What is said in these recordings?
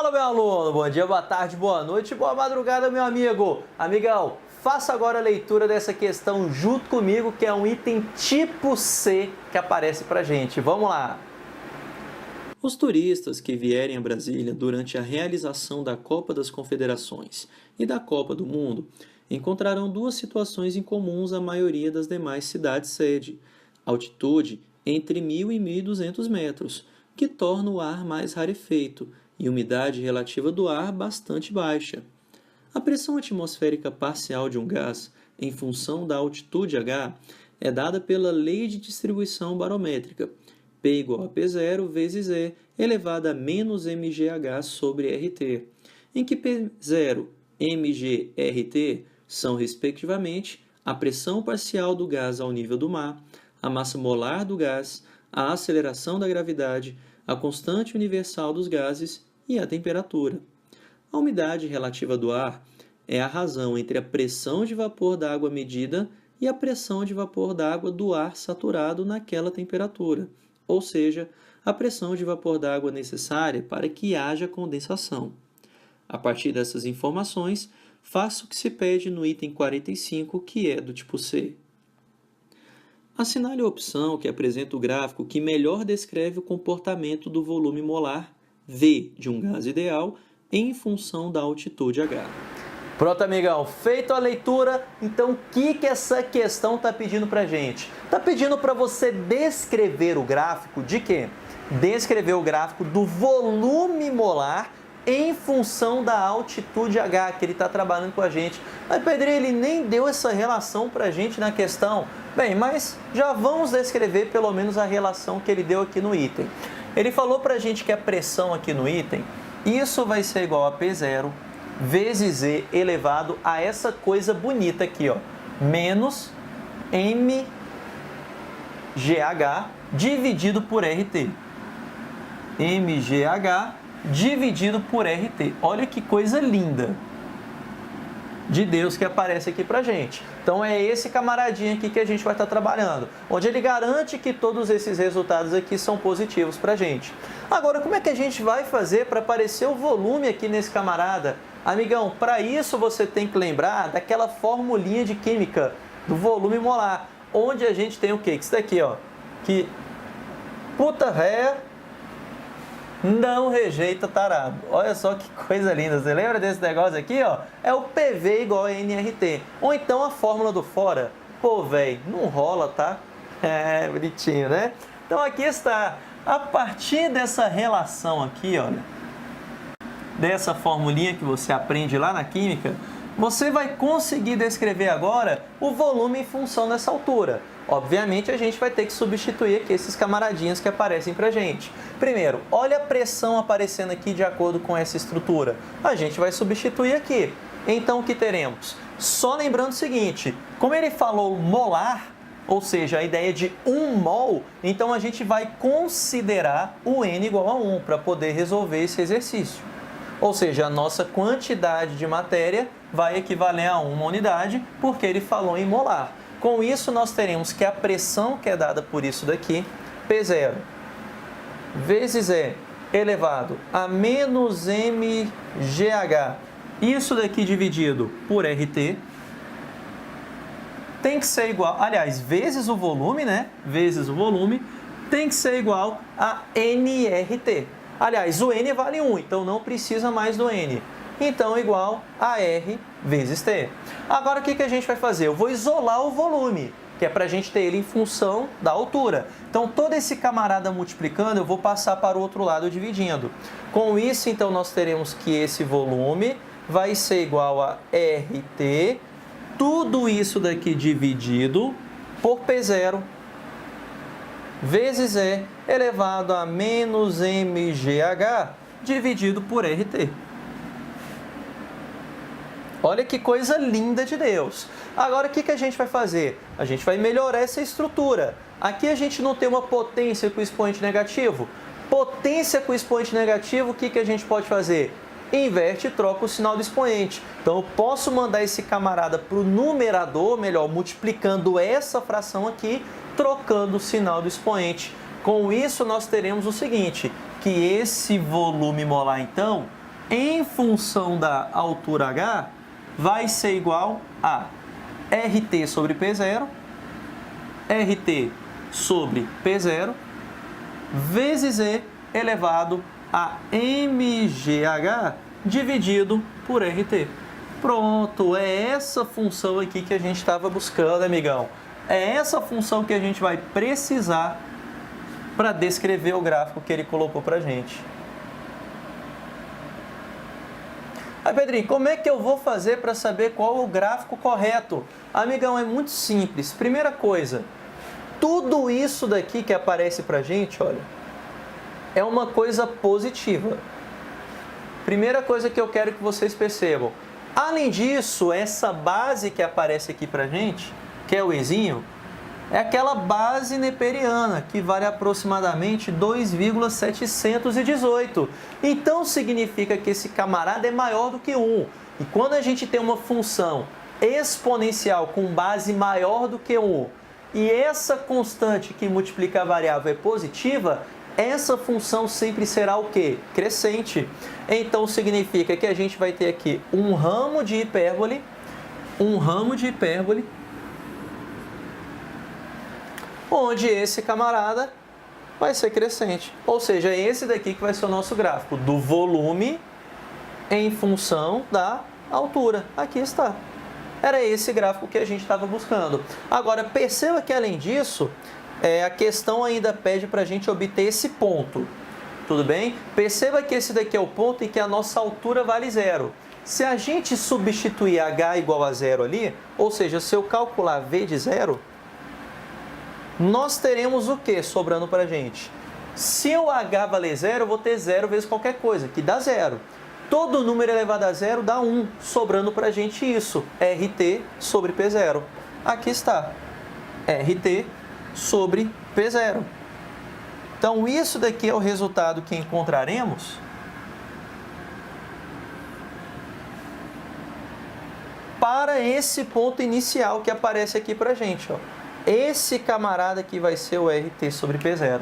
Fala, meu aluno! Bom dia, boa tarde, boa noite, boa madrugada, meu amigo! Amigão, faça agora a leitura dessa questão junto comigo, que é um item tipo C que aparece pra gente. Vamos lá! Os turistas que vierem a Brasília durante a realização da Copa das Confederações e da Copa do Mundo encontrarão duas situações incomuns à maioria das demais cidades-sede: altitude entre 1.000 e 1.200 metros, que torna o ar mais rarefeito, e umidade relativa do ar bastante baixa. A pressão atmosférica parcial de um gás, em função da altitude H, é dada pela lei de distribuição barométrica, P igual a P0 vezes E elevado a menos mgh sobre RT, em que P0, mg, RT são, respectivamente, a pressão parcial do gás ao nível do mar, a massa molar do gás, a aceleração da gravidade, a constante universal dos gases e a temperatura. A umidade relativa do ar é a razão entre a pressão de vapor d'água medida e a pressão de vapor d'água do ar saturado naquela temperatura, ou seja, a pressão de vapor d'água necessária para que haja condensação. A partir dessas informações, faça o que se pede no item 45, que é do tipo C. Assinale a opção que apresenta o gráfico que melhor descreve o comportamento do volume molar V de um gás ideal em função da altitude H. Pronto, amigão, feito a leitura, então o que essa questão está pedindo para a gente? Está pedindo para você descrever o gráfico de quê? Descrever o gráfico do volume molar em função da altitude H, que ele está trabalhando com a gente. Mas, Pedrinho, ele nem deu essa relação para a gente na questão. Bem, mas já vamos descrever pelo menos a relação que ele deu aqui no item. Ele falou para a gente que a pressão aqui no item, isso vai ser igual a P0 vezes E elevado a essa coisa bonita aqui, ó, menos mgh dividido por RT. mgh dividido por RT. Olha que coisa linda de Deus que aparece aqui pra gente. Então é esse camaradinho aqui que a gente vai estar trabalhando, onde ele garante que todos esses resultados aqui são positivos pra gente. Agora, como é que a gente vai fazer para aparecer o volume aqui nesse camarada? Amigão, para isso você tem que lembrar daquela formulinha de química do volume molar, onde a gente tem o quê? Isso daqui, ó, que puta ré não rejeita tarado. Olha só que coisa linda. Você lembra desse negócio aqui, ó? É o PV igual a NRT. Ou então a fórmula do fora. Pô, velho, não rola, tá? É, bonitinho, né? Então aqui está. A partir dessa relação aqui, olha, dessa formulinha que você aprende lá na química, você vai conseguir descrever agora o volume em função dessa altura. Obviamente, a gente vai ter que substituir aqui esses camaradinhos que aparecem pra gente. Primeiro, olha a pressão aparecendo aqui de acordo com essa estrutura. A gente vai substituir aqui. Então, o que teremos? Só lembrando o seguinte, como ele falou molar, ou seja, a ideia de 1 mol, então a gente vai considerar o N igual a 1 para poder resolver esse exercício. Ou seja, a nossa quantidade de matéria vai equivaler a 1 unidade, porque ele falou em molar. Com isso, nós teremos que a pressão que é dada por isso daqui, P0, vezes E elevado a menos mgh, isso daqui dividido por RT, tem que ser igual, aliás, vezes o volume, né? Vezes o volume, tem que ser igual a nRT. Aliás, o N vale 1, então não precisa mais do N. Então, igual a R vezes T. Agora, o que a gente vai fazer? Eu vou isolar o volume, que é para a gente ter ele em função da altura. Então, todo esse camarada multiplicando, eu vou passar para o outro lado dividindo. Com isso, então, nós teremos que esse volume vai ser igual a RT, tudo isso daqui dividido por P0, vezes E elevado a menos mgh dividido por RT. Olha que coisa linda de Deus. Agora, o que a gente vai fazer? A gente vai melhorar essa estrutura. Aqui a gente não tem uma potência com expoente negativo. Potência com expoente negativo, o que a gente pode fazer? Inverte e troca o sinal do expoente. Então, eu posso mandar esse camarada para o numerador, melhor, multiplicando essa fração aqui, trocando o sinal do expoente. Com isso, nós teremos o seguinte, que esse volume molar, então, em função da altura h vai ser igual a RT sobre P0, RT sobre P0, vezes E elevado a MGH dividido por RT. Pronto, é essa função aqui que a gente estava buscando, amigão. É essa função que a gente vai precisar para descrever o gráfico que ele colocou para a gente. Aí, Pedrinho, como é que eu vou fazer para saber qual é o gráfico correto? Amigão, é muito simples. Primeira coisa, tudo isso daqui que aparece para a gente, olha, é uma coisa positiva. Primeira coisa que eu quero que vocês percebam. Além disso, essa base que aparece aqui para a gente, que é o Ezinho, é aquela base neperiana, que vale aproximadamente 2,718. Então, significa que esse camarada é maior do que 1. E quando a gente tem uma função exponencial com base maior do que 1, e essa constante que multiplica a variável é positiva, essa função sempre será o quê? Crescente. Então, significa que a gente vai ter aqui um ramo de hipérbole, onde esse camarada vai ser crescente. Ou seja, é esse daqui que vai ser o nosso gráfico, do volume em função da altura. Aqui está. Era esse gráfico que a gente estava buscando. Agora, perceba que além disso, a questão ainda pede para a gente obter esse ponto. Tudo bem? Perceba que esse daqui é o ponto em que a nossa altura vale 0. Se a gente substituir h igual a 0 ali, ou seja, se eu calcular v de 0, nós teremos o que sobrando para a gente? Se o h valer 0, eu vou ter 0 vezes qualquer coisa, que dá 0. Todo número elevado a 0 dá 1, sobrando para a gente isso, RT sobre P0. Aqui está, RT sobre P0. Então, isso daqui é o resultado que encontraremos para esse ponto inicial que aparece aqui para a gente, ó. Esse camarada aqui vai ser o RT sobre P0.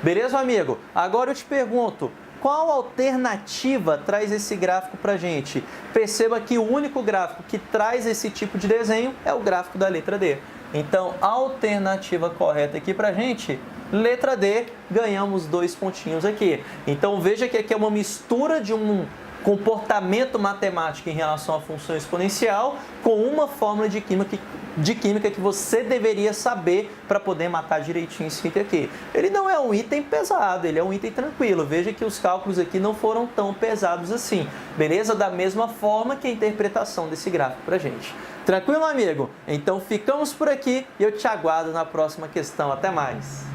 Beleza, amigo? Agora eu te pergunto, qual alternativa traz esse gráfico para a gente? Perceba que o único gráfico que traz esse tipo de desenho é o gráfico da letra D. Então, a alternativa correta aqui para a gente, letra D, ganhamos 2 pontinhos aqui. Então, veja que aqui é uma mistura de um comportamento matemático em relação à função exponencial com uma fórmula de química que você deveria saber para poder matar direitinho esse item aqui. Ele não é um item pesado, ele é um item tranquilo. Veja que os cálculos aqui não foram tão pesados assim, beleza? Da mesma forma que a interpretação desse gráfico para a gente. Tranquilo, amigo? Então ficamos por aqui e eu te aguardo na próxima questão. Até mais!